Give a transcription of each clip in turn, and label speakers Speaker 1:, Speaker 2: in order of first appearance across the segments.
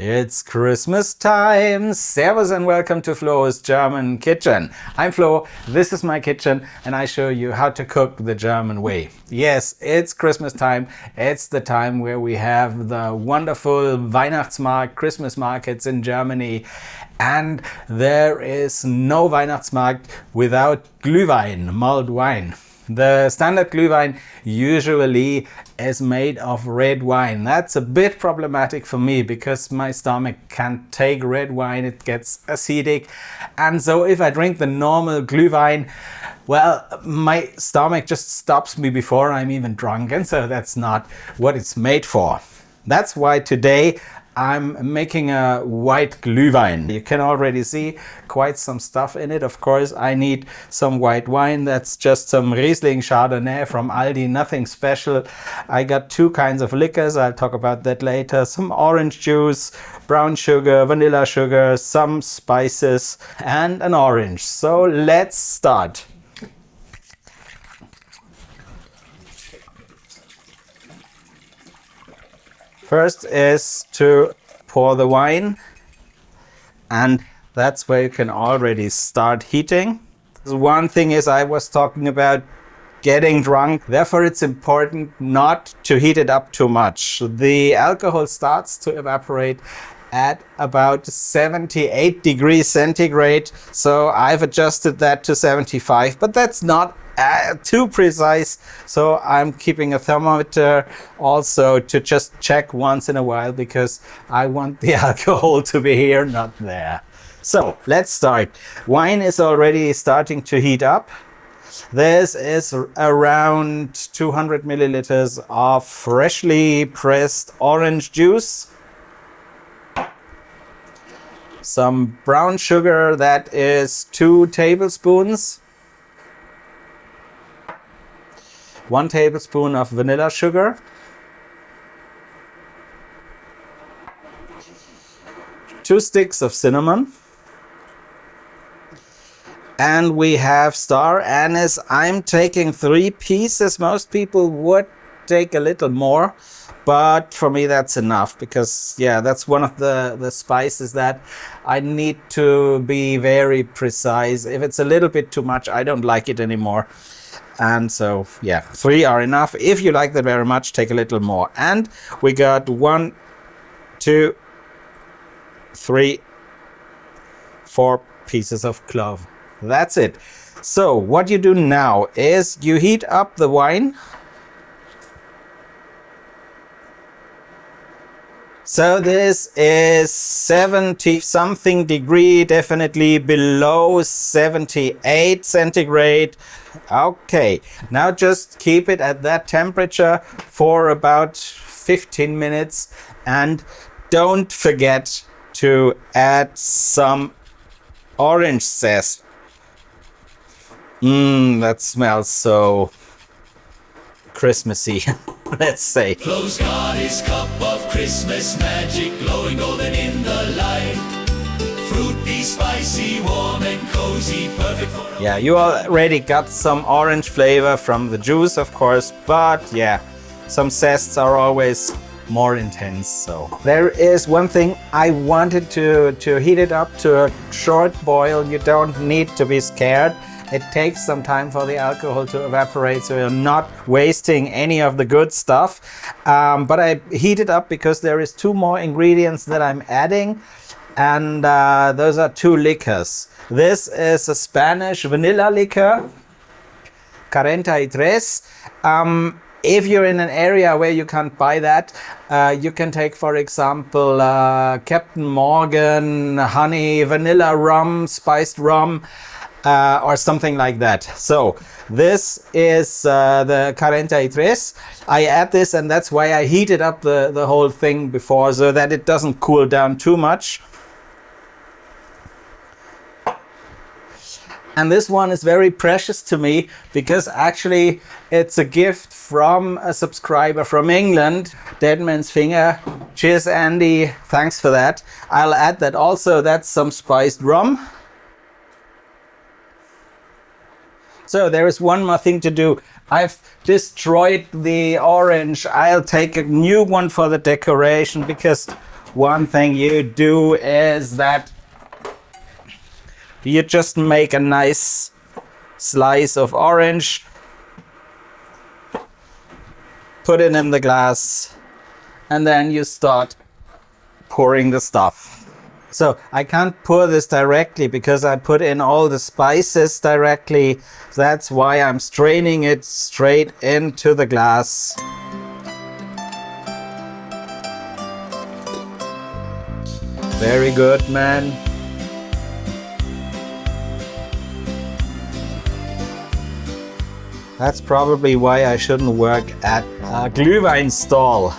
Speaker 1: It's Christmas time! Servus and welcome to Flo's German Kitchen. I'm Flo, this is my kitchen, and I show you how to cook the German way. Yes, it's Christmas time. It's the time where we have the wonderful Weihnachtsmarkt, Christmas markets in Germany. And there is no Weihnachtsmarkt without Glühwein, mulled wine. The standard Glühwein usually is made of red wine. That's a bit problematic for me because my stomach can't take red wine, it gets acidic. And so if I drink the normal Glühwein, well, my stomach just stops me before I'm even drunk, and so that's not what it's made for. That's why today I'm making a white Glühwein. You can already see quite some stuff in it. Of course, I need some white wine. That's just some Riesling Chardonnay from Aldi, nothing special. I got two kinds of liquors. I'll talk about that later. Some orange juice, brown sugar, vanilla sugar, some spices, and an orange. So let's start. First is to pour the wine, and that's where you can already start heating. One thing is I was talking about getting drunk, therefore it's important not to heat it up too much. The alcohol starts to evaporate at about 78 degrees centigrade, so I've adjusted that to 75, but that's not too precise, so I'm keeping a thermometer also to just check once in a while because I want the alcohol to be here, not there. So let's start. Wine is already starting to heat up. This is around 200 milliliters of freshly pressed orange juice. Some brown sugar, that is 2 tablespoons. 1 tablespoon of vanilla sugar. 2 sticks of cinnamon. And we have star anise. I'm taking 3 pieces. Most people would take a little more, but for me that's enough because, yeah, that's one of the spices that I need to be very precise. If it's a little bit too much, I don't like it anymore. And so, yeah, 3 are enough. If you like that very much, take a little more. And we got 1, 2, 3, 4 pieces of clove. That's it. So what you do now is you heat up the wine. So this is 70 something degree, definitely below 78 centigrade. Okay, now just keep it at that temperature for about 15 minutes and don't forget to add some orange zest. That smells so Christmassy, let's say.
Speaker 2: Flo's got his cup of Christmas magic, glowing golden in the light. Fruity, spicy, warm and cozy, perfect for...
Speaker 1: Yeah, you already got some orange flavor from the juice, of course, but yeah, some zests are always more intense. So there is one thing I wanted to heat it up to a short boil. You don't need to be scared. It takes some time for the alcohol to evaporate, so you're not wasting any of the good stuff. But I heat it up because there is 2 more ingredients that I'm adding, and those are 2 liquors. This is a Spanish vanilla liquor, 43. If you're in an area where you can't buy that, you can take, for example, Captain Morgan honey vanilla rum, spiced rum, or something like that. So this is the 43. I add this, and that's why I heated up the whole thing before, so that it doesn't cool down too much. And this one is very precious to me because actually it's a gift from a subscriber from England, Deadman's Finger. Cheers, Andy. Thanks for that. I'll add that also. That's some spiced rum. So there is one more thing to do. I've destroyed the orange. I'll take a new one for the decoration because one thing you do is that you just make a nice slice of orange, put it in the glass, and then you start pouring the stuff. So I can't pour this directly because I put in all the spices directly. That's why I'm straining it straight into the glass. Very good, man. That's probably why I shouldn't work at a Glühwein stall.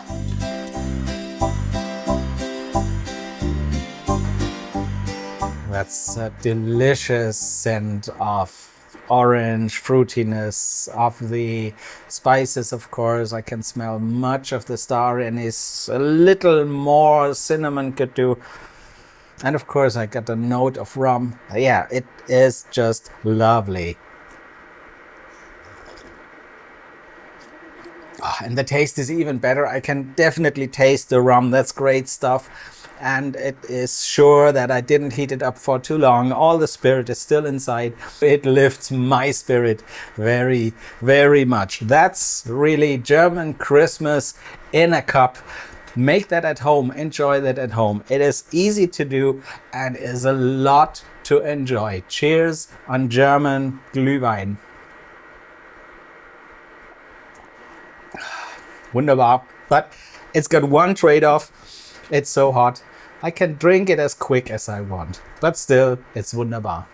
Speaker 1: That's a delicious scent of orange fruitiness, of the spices, of course. I can smell much of the star anise, a little more cinnamon could do. And of course I got a note of rum. Yeah, it is just lovely. Oh, and the taste is even better. I can definitely taste the rum. That's great stuff. And it is sure that I didn't heat it up for too long. All the spirit is still inside. It lifts my spirit very, very much. That's really German Christmas in a cup. Make that at home. Enjoy that at home. It is easy to do and is a lot to enjoy. Cheers on German Glühwein. Wunderbar. But it's got one trade-off. It's so hot. I can drink it as quick as I want. But still, it's wunderbar.